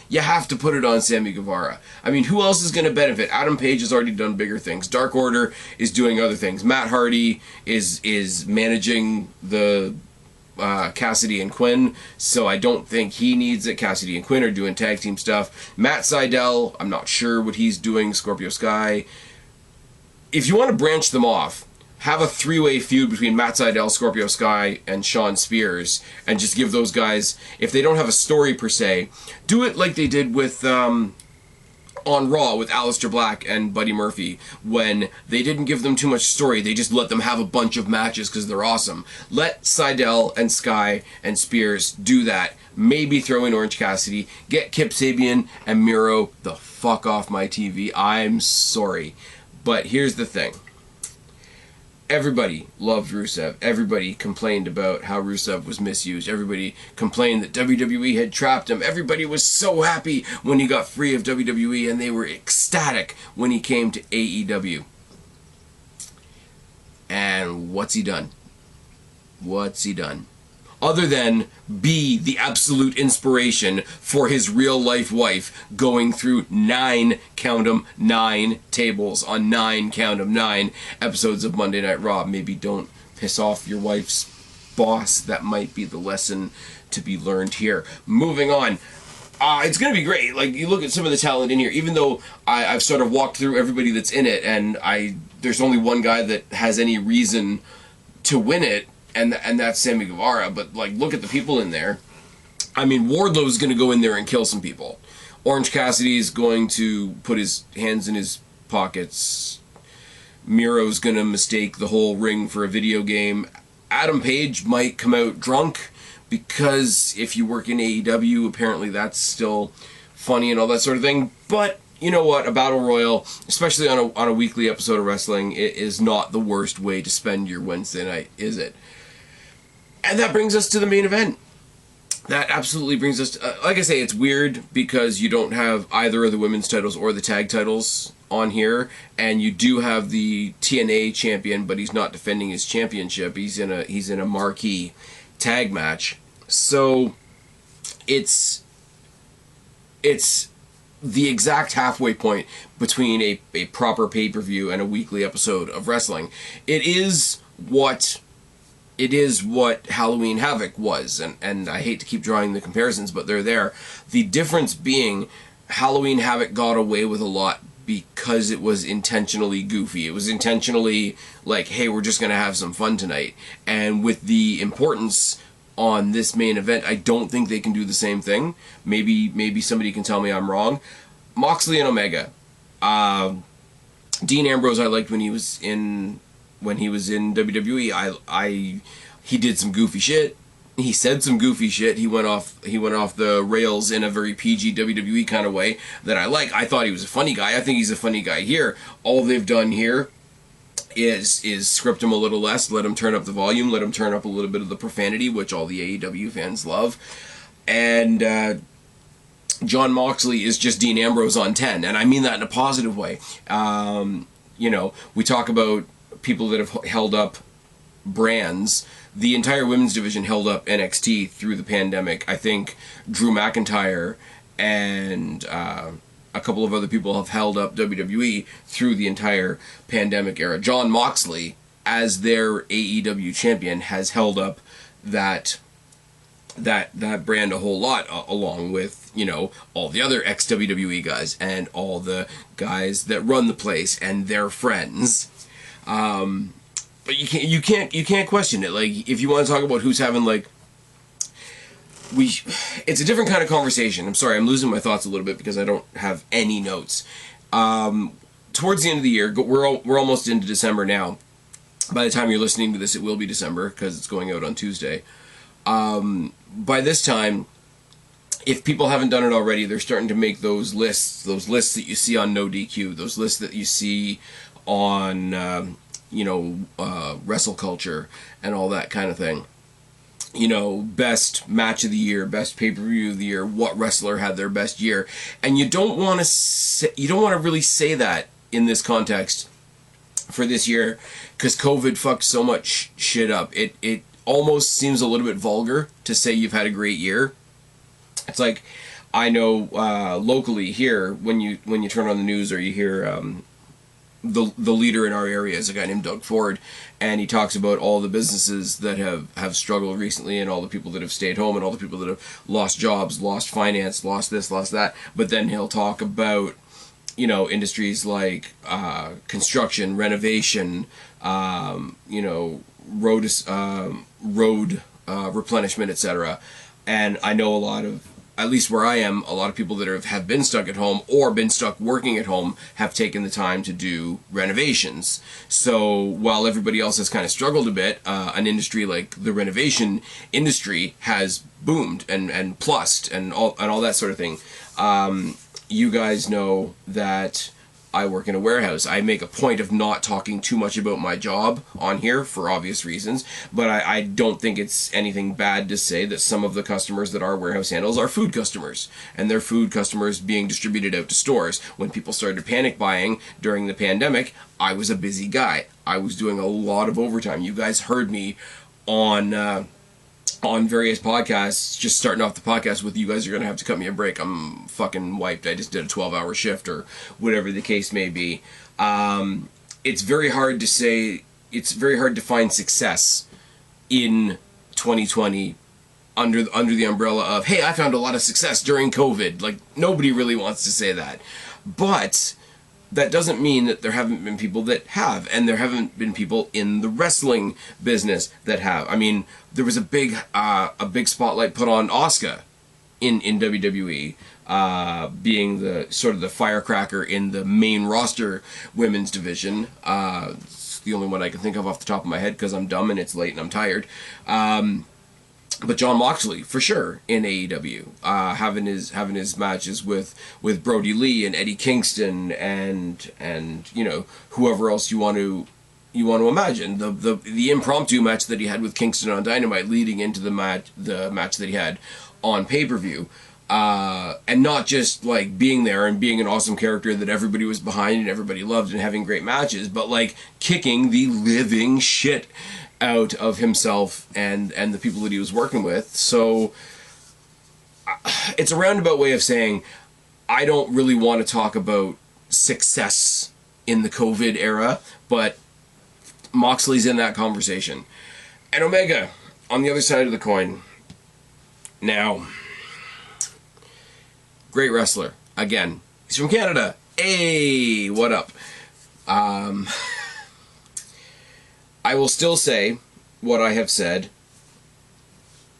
You have to put it on Sammy Guevara. I mean, who else is going to benefit? Adam Page has already done bigger things. Dark Order is doing other things. Matt Hardy is managing the Cassidy and Quinn, so I don't think he needs it. Cassidy and Quinn are doing tag team stuff. Matt Sydal, I'm not sure what he's doing. Scorpio Sky. If you want to branch them off, have a three-way feud between Matt Sydal, Scorpio Sky, and Shawn Spears, and just give those guys, if they don't have a story per se, do it like they did with on Raw with Aleister Black and Buddy Murphy, when they didn't give them too much story, they just let them have a bunch of matches because they're awesome. Let Sydal and Sky and Spears do that. Maybe throw in Orange Cassidy. Get Kip Sabian and Miro the fuck off my TV. I'm sorry. But here's the thing. Everybody loved Rusev. Everybody complained about how Rusev was misused. Everybody complained that WWE had trapped him. Everybody was so happy when he got free of WWE, and they were ecstatic when he came to AEW. And what's he done? What's he done? Other than be the absolute inspiration for his real-life wife going through 9 tables on 9 episodes of Monday Night Raw. Maybe don't piss off your wife's boss. That might be the lesson to be learned here. Moving on. It's going to be great. Like, you look at some of the talent in here, even though I've sort of walked through everybody that's in it, and there's only one guy that has any reason to win it, and that's Sammy Guevara. But, like, look at the people in there. I mean, Wardlow's going to go in there and kill some people. Orange Cassidy's going to put his hands in his pockets. Miro's going to mistake the whole ring for a video game. Adam Page might come out drunk, because if you work in AEW, apparently that's still funny and all that sort of thing. But you know what? A battle royal, especially on a weekly episode of wrestling, it is not the worst way to spend your Wednesday night, is it? And that brings us to the main event. That absolutely brings us to, like I say, it's weird because you don't have either of the women's titles or the tag titles on here, and you do have the TNA champion, but he's not defending his championship. He's in a marquee tag match. So it's the exact halfway point between a proper pay-per-view and a weekly episode of wrestling. It is what Halloween Havoc was, and I hate to keep drawing the comparisons, but they're there. The difference being Halloween Havoc got away with a lot because it was intentionally goofy. It was intentionally like, hey, we're just going to have some fun tonight. And with the importance on this main event, I don't think they can do the same thing. Maybe somebody can tell me I'm wrong. Moxley and Omega. Dean Ambrose I liked when he was in WWE. He did some goofy shit. He said some goofy shit. He went off the rails in a very PG WWE kind of way that I like. I thought he was a funny guy. I think he's a funny guy here. All they've done here is script him a little less, let him turn up the volume, let him turn up a little bit of the profanity, which all the AEW fans love. And John Moxley is just Dean Ambrose on 10, and I mean that in a positive way. We talk about people that have held up brands. The entire women's division held up NXT through the pandemic. I think Drew McIntyre and a couple of other people have held up WWE through the entire pandemic era. John Moxley, as their AEW champion, has held up that brand a whole lot, along with, all the other ex-WWE guys and all the guys that run the place and their friends. But you can't question it. Like, if you want to talk about who's having, like, it's a different kind of conversation. I'm sorry, I'm losing my thoughts a little bit because I don't have any notes. Towards the end of the year, we're almost into December now. By the time you're listening to this, it will be December because it's going out on Tuesday. By this time, if people haven't done it already, they're starting to make those lists that you see on No DQ, those lists that you see on Wrestle Culture and all that kind of thing. Best match of the year, best pay-per-view of the year, what wrestler had their best year. And you don't want to really say that in this context for this year, because COVID fucked so much shit up. It almost seems a little bit vulgar to say you've had a great year. It's like, I know locally here, when you turn on the news or you hear the leader in our area is a guy named Doug Ford, and he talks about all the businesses that have struggled recently, and all the people that have stayed home, and all the people that have lost jobs, lost finance, lost this, lost that. But then he'll talk about industries like construction, renovation, road replenishment, etc. And I know a lot of, at least where I am, a lot of people that have been stuck at home or been stuck working at home have taken the time to do renovations. So while everybody else has kind of struggled a bit, an industry like the renovation industry has boomed and plussed and all that sort of thing. You guys know that I work in a warehouse. I make a point of not talking too much about my job on here for obvious reasons, but I don't think it's anything bad to say that some of the customers that our warehouse handles are food customers, and they're food customers being distributed out to stores. When people started panic buying during the pandemic, I was a busy guy. I was doing a lot of overtime. You guys heard me on various podcasts, just starting off the podcast with, you guys are going to have to cut me a break. I'm fucking wiped. I just did a 12-hour shift or whatever the case may be. It's very hard to find success in 2020 under the umbrella of, hey, I found a lot of success during COVID. Like, nobody really wants to say that. But that doesn't mean that there haven't been people that have, and there haven't been people in the wrestling business that have. I mean, there was a big spotlight put on Asuka in WWE, being the sort of the firecracker in the main roster women's division. It's the only one I can think of off the top of my head because I'm dumb and it's late and I'm tired. But Jon Moxley, for sure, in AEW, having his matches with Brody Lee and Eddie Kingston and you know, whoever else you want to imagine. The impromptu match that he had with Kingston on Dynamite, leading into the match that he had on pay-per-view, and not just like being there and being an awesome character that everybody was behind and everybody loved and having great matches, but like kicking the living shit out of himself and the people that he was working with. So it's a roundabout way of saying I don't really want to talk about success in the COVID era, but Moxley's in that conversation. And Omega on the other side of the coin. Now, great wrestler. Again, he's from Canada. Hey, what up? I will still say what I have said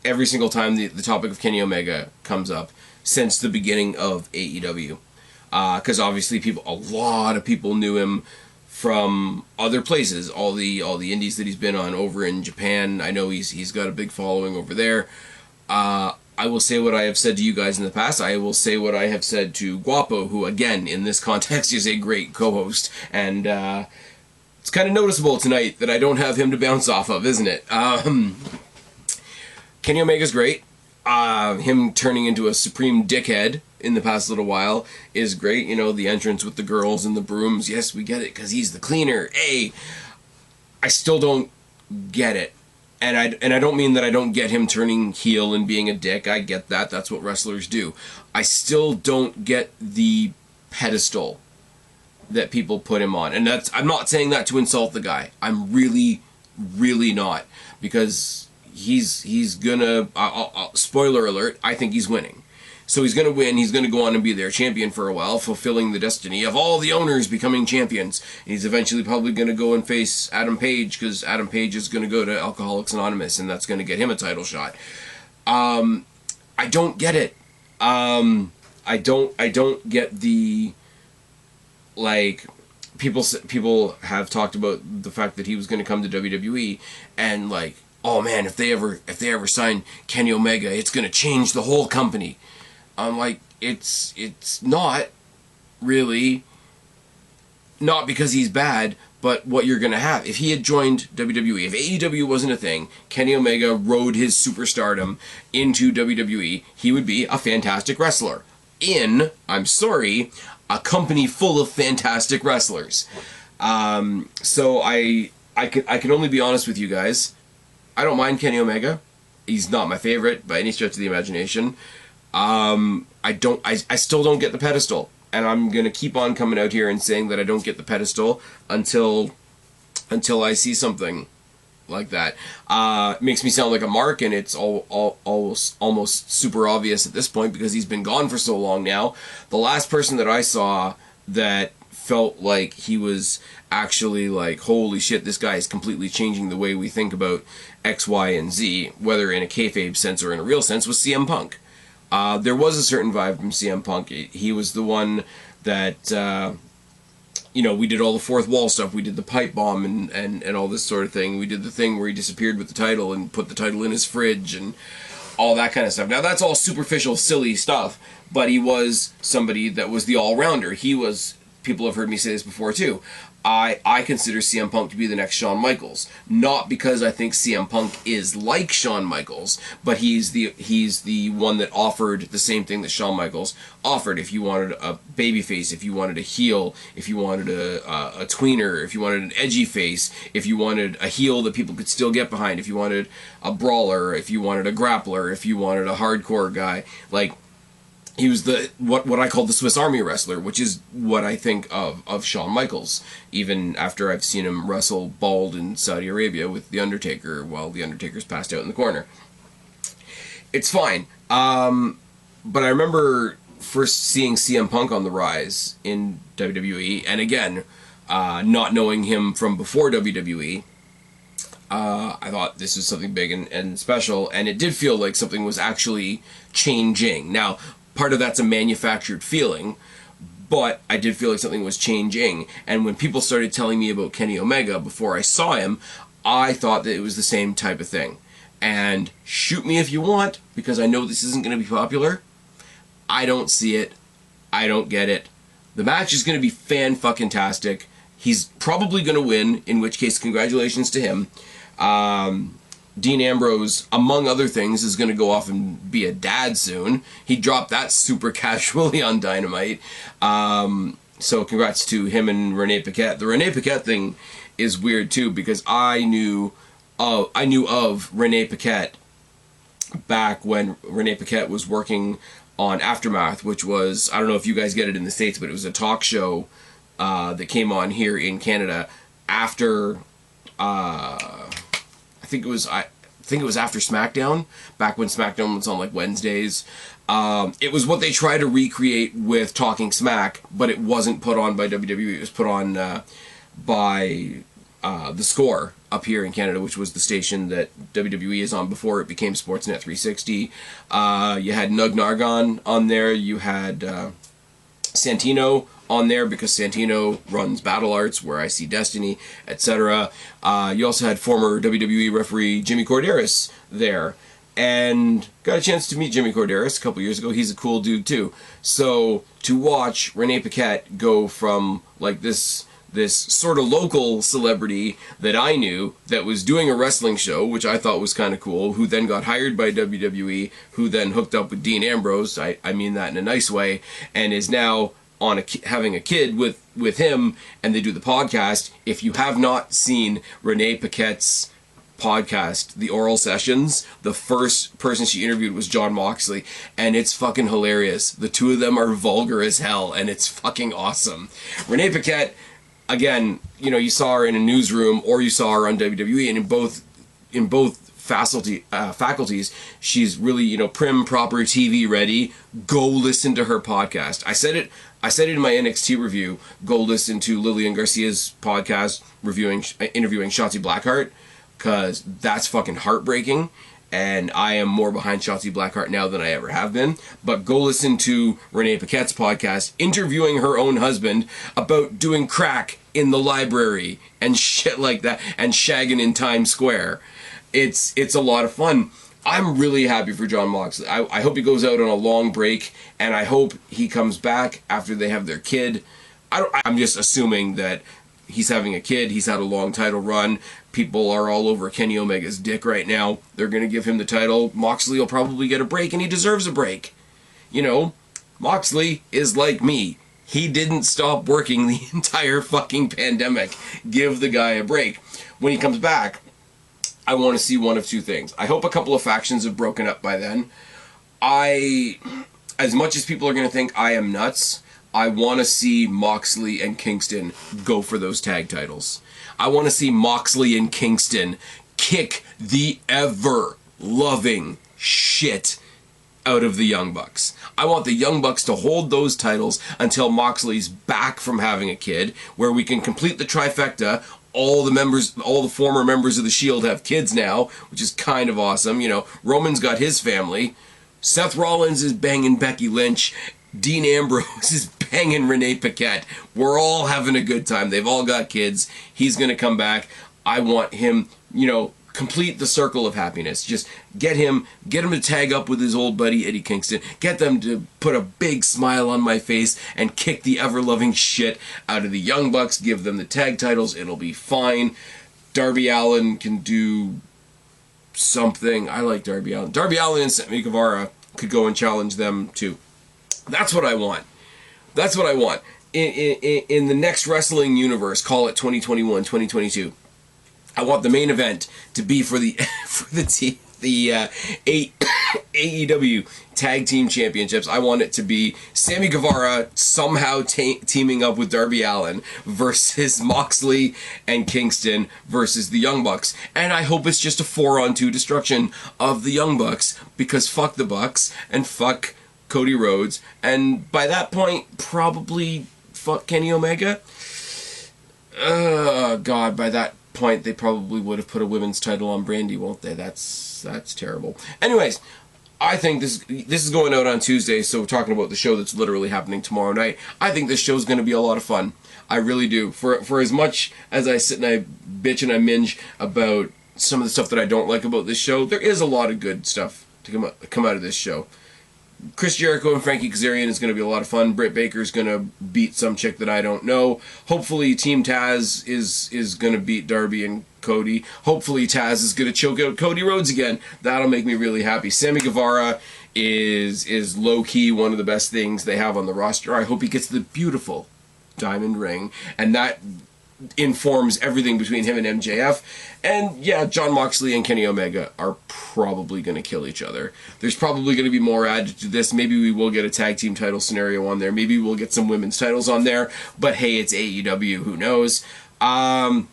every single time the topic of Kenny Omega comes up since the beginning of AEW. Because obviously a lot of people knew him from other places, all the indies that he's been on over in Japan. I know he's got a big following over there. I will say what I have said to you guys in the past. I will say what I have said to Guapo, who again in this context is a great co-host, and it's kind of noticeable tonight that I don't have him to bounce off of, isn't it? Kenny Omega's great. Him turning into a supreme dickhead in the past little while is great. You know, the entrance with the girls and the brooms. Yes, we get it, because he's the cleaner. Hey, I still don't get it. And I don't mean that I don't get him turning heel and being a dick. I get that. That's what wrestlers do. I still don't get the pedestal that people put him on. And I'm not saying that to insult the guy. I'm really, really not. Because he's gonna, spoiler alert, I think he's winning. So he's gonna win, he's gonna go on and be their champion for a while, fulfilling the destiny of all the owners becoming champions. And he's eventually probably gonna go and face Adam Page, because Adam Page is gonna go to Alcoholics Anonymous, and that's gonna get him a title shot. I don't get it. I don't get the, like, people have talked about the fact that he was going to come to WWE, and like, oh man, if they ever sign Kenny Omega, it's going to change the whole company. I'm like, it's not really, not because he's bad, but what you're going to have. If he had joined WWE, if AEW wasn't a thing, Kenny Omega rode his superstardom into WWE, he would be a fantastic wrestler. I'm sorry, a company full of fantastic wrestlers. So I can only be honest with you guys. I don't mind Kenny Omega. He's not my favorite by any stretch of the imagination. I still don't get the pedestal, and I'm gonna keep on coming out here and saying that I don't get the pedestal until I see something like that. It makes me sound like a mark, and it's almost super obvious at this point because he's been gone for so long now. The last person that I saw that felt like he was actually like, holy shit, this guy is completely changing the way we think about X, Y, and Z, whether in a kayfabe sense or in a real sense, was CM Punk. There was a certain vibe from CM Punk. He was the one that, we did all the fourth wall stuff. We did the pipe bomb and all this sort of thing. We did the thing where he disappeared with the title and put the title in his fridge and all that kind of stuff. Now, that's all superficial, silly stuff, but he was somebody that was the all-rounder. People have heard me say this before, too. I consider CM Punk to be the next Shawn Michaels. Not because I think CM Punk is like Shawn Michaels, but he's the one that offered the same thing that Shawn Michaels offered. If you wanted a babyface, if you wanted a heel, if you wanted a tweener, if you wanted an edgy face, if you wanted a heel that people could still get behind, if you wanted a brawler, if you wanted a grappler, if you wanted a hardcore guy, like, he was what I call the Swiss Army wrestler, which is what I think of Shawn Michaels, even after I've seen him wrestle bald in Saudi Arabia with The Undertaker while The Undertaker's passed out in the corner. it's fine. But I remember first seeing CM Punk on the rise in WWE, and again, not knowing him from before WWE, I thought this was something big and special, and it did feel like something was actually changing. Now, part of that's a manufactured feeling, but I did feel like something was changing. And when people started telling me about Kenny Omega before I saw him, I thought that it was the same type of thing. And shoot me if you want, because I know this isn't going to be popular. I don't see it. I don't get it. The match is going to be fan-fucking-tastic. He's probably going to win, in which case, congratulations to him. Dean Ambrose, among other things, is going to go off and be a dad soon. He dropped that super casually on Dynamite. So congrats to him and Renee Paquette. The Renee Paquette thing is weird too, because I knew of Renee Paquette back when Renee Paquette was working on Aftermath, which was, I don't know if you guys get it in the States, but it was a talk show that came on here in Canada after I think it was after SmackDown, back when SmackDown was on like Wednesdays. It was what they tried to recreate with Talking Smack, but it wasn't put on by WWE. It was put on by The Score up here in Canada, which was the station that WWE is on before it became Sportsnet 360. You had Nug Nargon on there. You had Santino on there, because Santino runs Battle Arts, Where I See Destiny, etc. You also had former WWE referee Jimmy Corderas there, and got a chance to meet Jimmy Corderas a couple years ago. He's a cool dude too. So to watch Renee Paquette go from like this sort of local celebrity that I knew that was doing a wrestling show, which I thought was kind of cool, who then got hired by WWE, who then hooked up with Dean Ambrose, I mean that in a nice way, and is now having a kid with him, and they do the podcast. If you have not seen Renee Paquette's podcast, The Oral Sessions, the first person she interviewed was Jon Moxley, and it's fucking hilarious. The two of them are vulgar as hell, and it's fucking awesome. Renee Paquette, again, you saw her in a newsroom, or you saw her on WWE, and in both faculties, she's really, prim, proper, TV ready. Go listen to her podcast. I said it in my NXT review. Go listen to Lillian Garcia's podcast interviewing Shotzi Blackheart, because that's fucking heartbreaking, and I am more behind Shotzi Blackheart now than I ever have been. But go listen to Renee Paquette's podcast interviewing her own husband about doing crack in the library and shit like that, and shagging in Times Square. It's a lot of fun. I'm really happy for Jon Moxley. I hope he goes out on a long break, and I hope he comes back after they have their kid. I'm just assuming that he's having a kid. He's had a long title run. People are all over Kenny Omega's dick right now. They're going to give him the title. Moxley will probably get a break, and he deserves a break. Moxley is like me. He didn't stop working the entire fucking pandemic. Give the guy a break. When he comes back, I want to see one of two things. I hope a couple of factions have broken up by then. As much as people are going to think I am nuts, I want to see Moxley and Kingston go for those tag titles. I want to see Moxley and Kingston kick the ever-loving shit out of the Young Bucks. I want the Young Bucks to hold those titles until Moxley's back from having a kid, where we can complete the trifecta. All the former members of the Shield have kids now, which is kind of awesome. Roman's got his family. Seth Rollins is banging Becky Lynch. Dean Ambrose is banging Renee Paquette. We're all having a good time. They've all got kids. He's going to come back. I want him, complete the circle of happiness. Just get him to tag up with his old buddy Eddie Kingston. Get them to put a big smile on my face and kick the ever-loving shit out of the Young Bucks. Give them the tag titles. It'll be fine. Darby Allin can do something. I like Darby Allin. Darby Allin and Sammy Guevara could go and challenge them too. That's what I want. That's what I want. In the next wrestling universe, call it 2021, 2022, I want the main event to be for the AEW Tag Team Championships. I want it to be Sammy Guevara somehow teaming up with Darby Allin versus Moxley and Kingston versus the Young Bucks. And I hope it's just a 4-on-2 destruction of the Young Bucks, because fuck the Bucks and fuck Cody Rhodes. And by that point, probably fuck Kenny Omega. God, by that point, they probably would have put a women's title on Brandy, won't they? That's terrible. Anyways, I think this is going out on Tuesday, so we're talking about the show that's literally happening tomorrow night. I think this show's going to be a lot of fun. I really do. For as much as I sit and I bitch and I minge about some of the stuff that I don't like about this show, there is a lot of good stuff to come out of this show. Chris Jericho and Frankie Kazarian is going to be a lot of fun. Britt Baker's going to beat some chick that I don't know. Hopefully Team Taz is going to beat Darby and Cody. Hopefully Taz is going to choke out Cody Rhodes again. That'll make me really happy. Sammy Guevara is low-key one of the best things they have on the roster. I hope he gets the beautiful diamond ring, and that informs everything between him and MJF. And yeah, Jon Moxley and Kenny Omega are probably going to kill each other. There's probably going to be more added to this. Maybe we will get a tag team title scenario on there. Maybe we'll get some women's titles on there. But hey, it's AEW. Who knows? I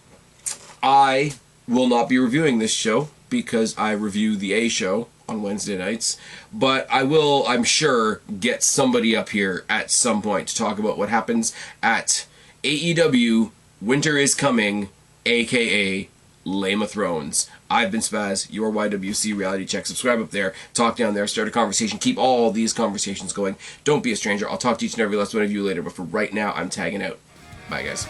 will not be reviewing this show because I review the A show on Wednesday nights. But I will, I'm sure, get somebody up here at some point to talk about what happens at AEW Winter is Coming, a.k.a. Lame of Thrones. I've been Spaz, your YWC Reality Check. Subscribe up there, talk down there, start a conversation, keep all these conversations going. Don't be a stranger. I'll talk to each and every last one of you later, but for right now, I'm tagging out. Bye, guys.